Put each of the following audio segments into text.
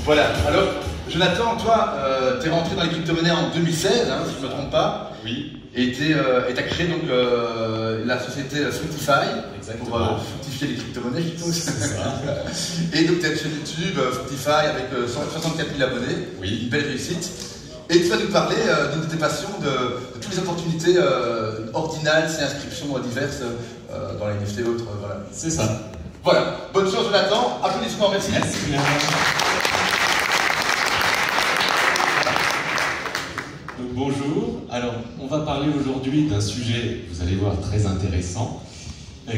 Voilà, alors Jonathan, toi, tu es rentré dans les crypto-monnaies en 2016, hein, si je ne me trompe pas. Oui. Et tu as créé donc la société Fructify. Exactement. Pour fructifier les crypto-monnaies, je suppose. C'est ça. Et donc tu es sur YouTube, Fructify, avec 64 000 abonnés. Oui. Une belle réussite. Et tu vas nous parler de tes passions, de toutes les opportunités ordinales, ces inscriptions diverses dans les NFT et autres. Voilà. C'est ça. Voilà. Bonne chance, Jonathan. Applaudissements, merci. Merci bien. Donc, bonjour. Alors, on va parler aujourd'hui d'un sujet, vous allez voir, très intéressant,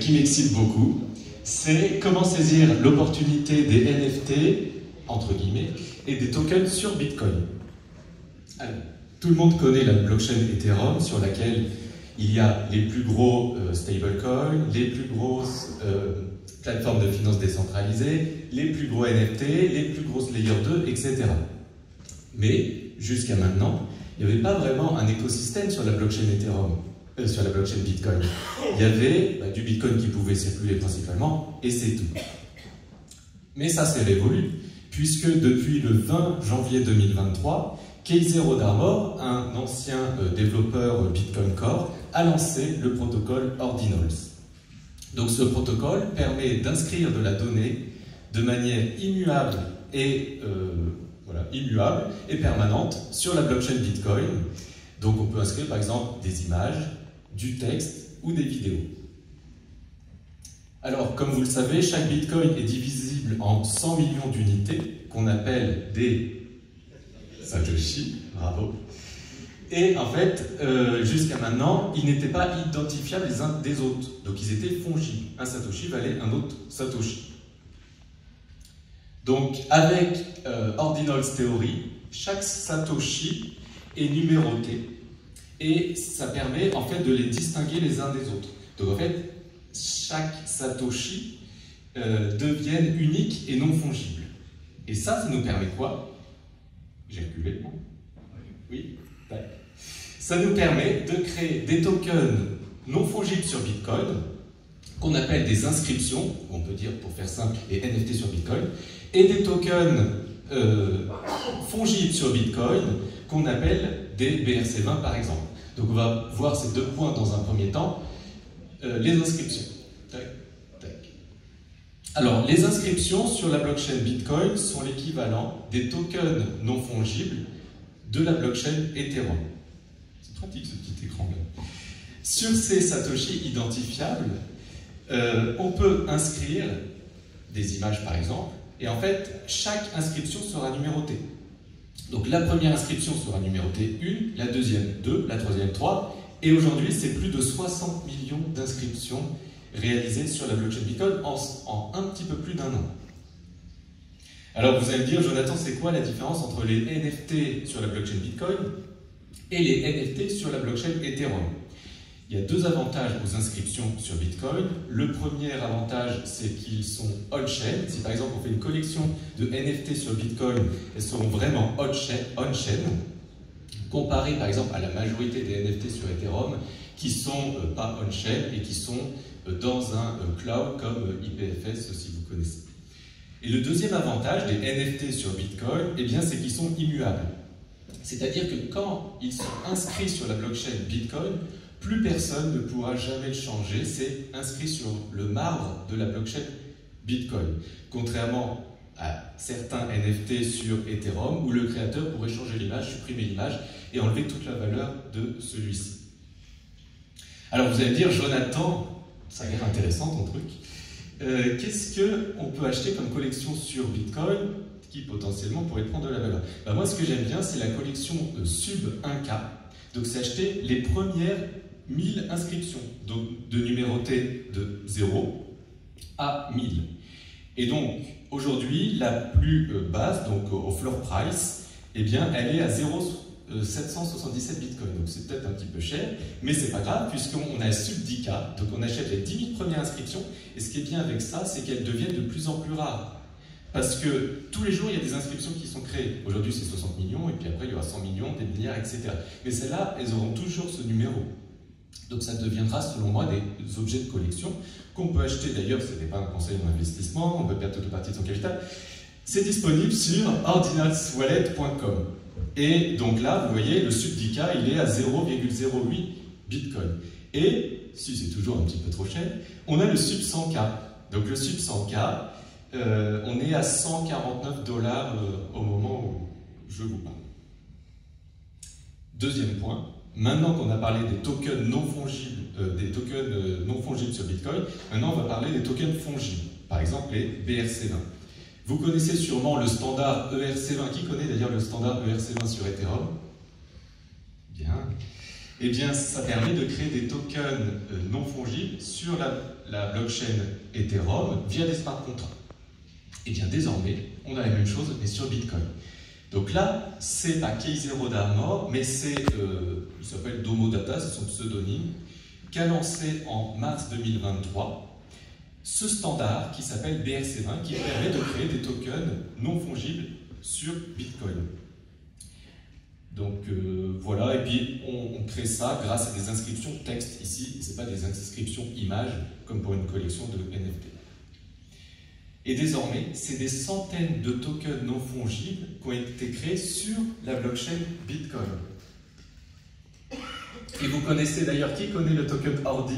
qui m'excite beaucoup. C'est comment saisir l'opportunité des NFT, entre guillemets, et des tokens sur Bitcoin. Alors, tout le monde connaît la blockchain Ethereum, sur laquelle il y a les plus gros stablecoins, les plus grosses plateformes de finances décentralisées, les plus gros NFT, les plus grosses Layer 2, etc. Mais, jusqu'à maintenant, il n'y avait pas vraiment un écosystème sur la blockchain Ethereum, sur la blockchain Bitcoin. Il y avait du Bitcoin qui pouvait circuler principalement, et c'est tout. Mais ça s'est révolu, puisque depuis le 20 janvier 2023, Keiser Odarmor, un ancien développeur Bitcoin Core, a lancé le protocole Ordinals. Donc ce protocole permet d'inscrire de la donnée de manière immuable et permanente sur la blockchain Bitcoin. Donc on peut inscrire par exemple des images, du texte ou des vidéos. Alors comme vous le savez, chaque Bitcoin est divisible en 100 millions d'unités qu'on appelle des Satoshi. Bravo. Et en fait, jusqu'à maintenant, ils n'étaient pas identifiables les uns des autres. Donc ils étaient fongibles. Un Satoshi valait un autre Satoshi. Donc avec Ordinals Theory, chaque Satoshi est numéroté. Et ça permet en fait de les distinguer les uns des autres. Donc en fait, chaque Satoshi devienne unique et non fongible. Et ça nous permet quoi? J'ai reculé. Oui. Ça nous permet de créer des tokens non fongibles sur Bitcoin, qu'on appelle des inscriptions, on peut dire pour faire simple les NFT sur Bitcoin, et des tokens fongibles sur Bitcoin, qu'on appelle des BRC20 par exemple. Donc on va voir ces deux points dans un premier temps. Les inscriptions. Alors, les inscriptions sur la blockchain Bitcoin sont l'équivalent des tokens non fongibles de la blockchain Ethereum. C'est pratique ce petit écran là. Sur ces Satoshi identifiables, on peut inscrire des images par exemple, et en fait, chaque inscription sera numérotée. Donc la première inscription sera numérotée 1, la deuxième 2, la troisième 3, et aujourd'hui c'est plus de 60 millions d'inscriptions réalisées sur la blockchain Bitcoin en un petit peu plus d'un an. Alors vous allez me dire, Jonathan, c'est quoi la différence entre les NFT sur la blockchain Bitcoin et les NFT sur la blockchain Ethereum? Il y a deux avantages aux inscriptions sur Bitcoin. Le premier avantage, c'est qu'ils sont on-chain. Si par exemple on fait une collection de NFT sur Bitcoin, elles seront vraiment on-chain, comparé par exemple à la majorité des NFT sur Ethereum, qui ne sont pas on-chain et qui sont dans un cloud comme IPFS, si vous connaissez. Et le deuxième avantage des NFT sur Bitcoin, eh bien, c'est qu'ils sont immuables. C'est-à-dire que quand ils sont inscrits sur la blockchain Bitcoin, plus personne ne pourra jamais le changer. C'est inscrit sur le marbre de la blockchain Bitcoin. Contrairement à certains NFT sur Ethereum, où le créateur pourrait changer l'image, supprimer l'image et enlever toute la valeur de celui-ci. Alors vous allez me dire, Jonathan, ça a l'air intéressant ton truc. Qu'est-ce qu'on peut acheter comme collection sur Bitcoin qui potentiellement pourrait prendre de la valeur? Moi, ce que j'aime bien, c'est la collection Sub 1K. Donc, c'est acheter les premières 1000 inscriptions, donc de numéroter de 0 à 1000. Et donc, aujourd'hui, la plus basse, donc au floor price, eh bien, elle est à 0,777 bitcoins. Donc, c'est peut-être un petit peu cher, mais c'est pas grave, puisqu'on a Sub 10K, donc on achète les 10 000 premières inscriptions. Et ce qui est bien avec ça, c'est qu'elles deviennent de plus en plus rares. Parce que tous les jours, il y a des inscriptions qui sont créées. Aujourd'hui, c'est 60 millions, et puis après, il y aura 100 millions, des milliards, etc. Mais celles-là, elles auront toujours ce numéro. Donc ça deviendra, selon moi, des objets de collection qu'on peut acheter. D'ailleurs, ce n'est pas un conseil d'investissement, on peut perdre toute partie de son capital. C'est disponible sur ordinalswallet.com. Et donc là, vous voyez, le Subdica, il est à 0,08 Bitcoin. Et, si c'est toujours un petit peu trop cher, on a le Sub 100K. Donc le Sub 100K, on est à 149 $ au moment où je vous parle. Deuxième point, maintenant qu'on a parlé des tokens non fongibles, sur Bitcoin, maintenant on va parler des tokens fongibles, par exemple les BRC20. Vous connaissez sûrement le standard ERC20. Qui connaît d'ailleurs le standard ERC20 sur Ethereum? Bien. Eh bien, ça permet de créer des tokens non fongibles sur la blockchain Ethereum via des smart contracts. Et bien, désormais, on a la même chose, mais sur Bitcoin. Donc là, c'est pas Key0 d'Armor, mais c'est, il s'appelle Domodata, c'est son pseudonyme, qu'a lancé en mars 2023 ce standard qui s'appelle BRC20, qui permet de créer des tokens non fongibles sur Bitcoin. Donc voilà, et puis on crée ça grâce à des inscriptions texte ici, et ce n'est pas des inscriptions images comme pour une collection de NFT. Et désormais, c'est des centaines de tokens non fongibles qui ont été créés sur la blockchain Bitcoin. Et vous connaissez d'ailleurs, qui connaît le token Ordi?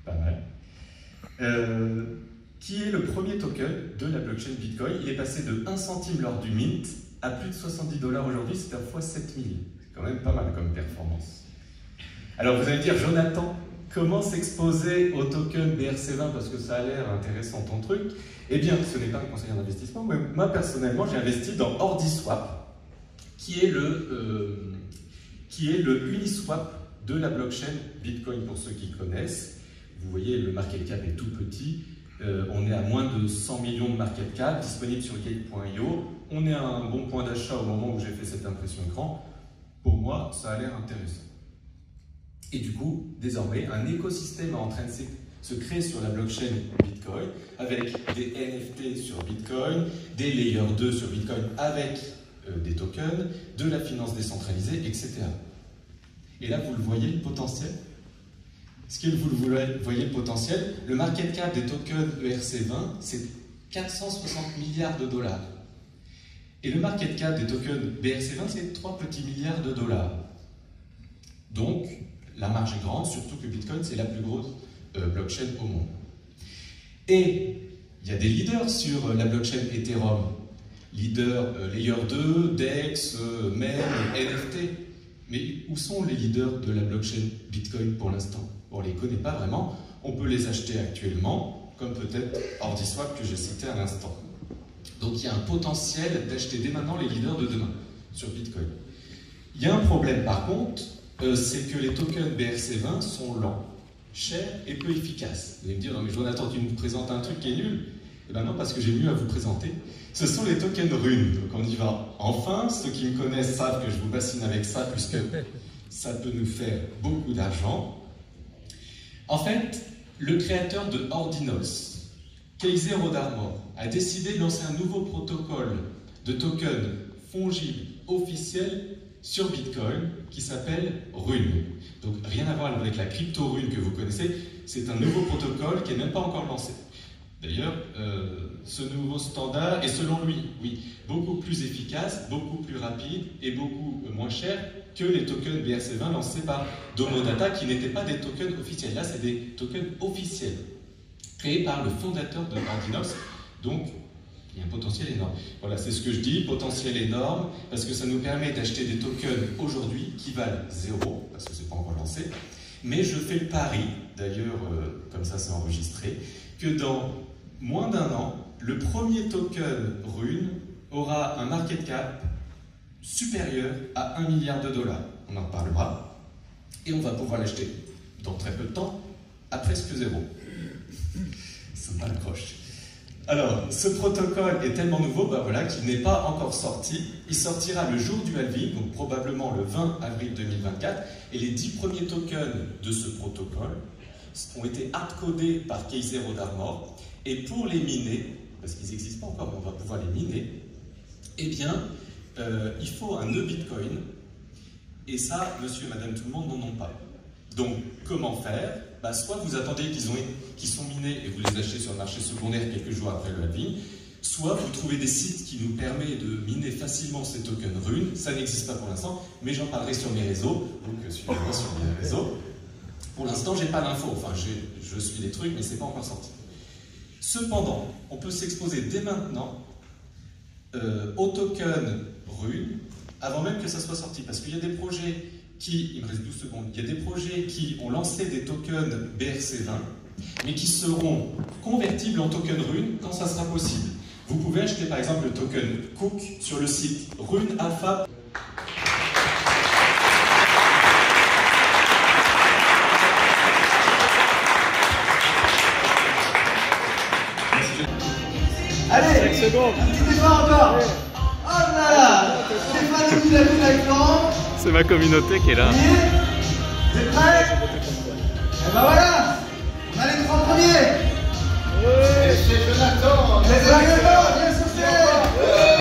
Pas mal. Qui est le premier token de la blockchain Bitcoin? Il est passé de 1 centime lors du mint à plus de 70 $ aujourd'hui, c'est à fois 7000. C'est quand même pas mal comme performance. Alors vous allez me dire, Jonathan, comment s'exposer au token BRC20 parce que ça a l'air intéressant ton truc? Eh bien, ce n'est pas un conseiller d'investissement, mais moi personnellement j'ai investi dans OrdiSwap, qui est le Uniswap de la blockchain Bitcoin pour ceux qui connaissent. Vous voyez, le market cap est tout petit, on est à moins de 100 millions de market cap, disponible sur gate.io. On est à un bon point d'achat au moment où j'ai fait cette impression écran. Pour moi, ça a l'air intéressant. Et du coup, désormais, un écosystème est en train de se créer sur la blockchain Bitcoin, avec des NFT sur Bitcoin, des Layer 2 sur Bitcoin avec des tokens, de la finance décentralisée, etc. Et là, vous le voyez, le potentiel? Est-ce que vous le voyez, le potentiel? Le market cap des tokens ERC20, c'est 460 milliards de dollars. Et le market cap des tokens BRC20, c'est 3 petits milliards de dollars. Donc, la marge est grande, surtout que Bitcoin, c'est la plus grosse blockchain au monde. Et il y a des leaders sur la blockchain Ethereum. Leaders Layer 2, DEX, MEM, NFT. Mais où sont les leaders de la blockchain Bitcoin pour l'instant? On ne les connaît pas vraiment. On peut les acheter actuellement, comme peut-être OrdiSwap que j'ai cité à l'instant. Donc il y a un potentiel d'acheter dès maintenant les leaders de demain sur Bitcoin. Il y a un problème par contre, c'est que les tokens BRC20 sont lents, chers et peu efficaces. Vous allez me dire, non mais Jonathan, tu nous présentes un truc qui est nul. Eh bien non, parce que j'ai mieux à vous présenter. Ce sont les tokens runes. Donc on y va. Enfin, ceux qui me connaissent savent que je vous bassine avec ça, puisque ça peut nous faire beaucoup d'argent. En fait, le créateur de Ordinals, Key0 d'Armor, a décidé de lancer un nouveau protocole de tokens fongibles officiels sur Bitcoin qui s'appelle Rune. Donc rien à voir avec la crypto Rune que vous connaissez, c'est un nouveau protocole qui n'est même pas encore lancé. D'ailleurs, ce nouveau standard est selon lui, oui, beaucoup plus efficace, beaucoup plus rapide et beaucoup moins cher que les tokens BRC20 lancés par Domodata qui n'étaient pas des tokens officiels. Là, c'est des tokens officiels créés par le fondateur de Ordinals. Donc, il y a un potentiel énorme. Voilà, c'est ce que je dis, potentiel énorme, parce que ça nous permet d'acheter des tokens aujourd'hui qui valent 0, parce que c'est pas encore lancé. Mais je fais le pari, d'ailleurs, comme ça c'est enregistré, que dans moins d'un an, le premier token Rune aura un market cap supérieur à 1 milliard de dollars. On en reparlera. Et on va pouvoir l'acheter dans très peu de temps à presque 0. Ça m'accroche. Alors, ce protocole est tellement nouveau voilà, qu'il n'est pas encore sorti. Il sortira le jour du halving, donc probablement le 20 avril 2024. Et les 10 premiers tokens de ce protocole ont été hardcodés par Key0 d'Armor. Et pour les miner, parce qu'ils n'existent pas encore, mais on va pouvoir les miner, eh bien, il faut un nœud Bitcoin. Et ça, monsieur et madame tout le monde n'en ont pas. Donc, comment faire? bah, soit vous attendez qu'ils sont minés et vous les achetez sur le marché secondaire quelques jours après le halving, soit vous trouvez des sites qui nous permettent de miner facilement ces tokens runes. Ça n'existe pas pour l'instant, mais j'en parlerai sur mes réseaux, donc suivez-moi sur mes réseaux. Pour l'instant, j'ai pas l'info, enfin je suis les trucs, mais c'est pas encore sorti. Cependant, on peut s'exposer dès maintenant aux tokens runes, avant même que ça soit sorti, parce qu'il y a des projets qui, il me reste 12 secondes, il y a des projets qui ont lancé des tokens BRC20, mais qui seront convertibles en tokens runes quand ça sera possible. Vous pouvez acheter par exemple le token Cook sur le site Rune Alpha. Allez, 5 secondes. Un petit effort encore. Oh là là, Stéphane nous a vu l'écran. C'est ma communauté qui est là. Vous êtes prêts? Eh ben ouais.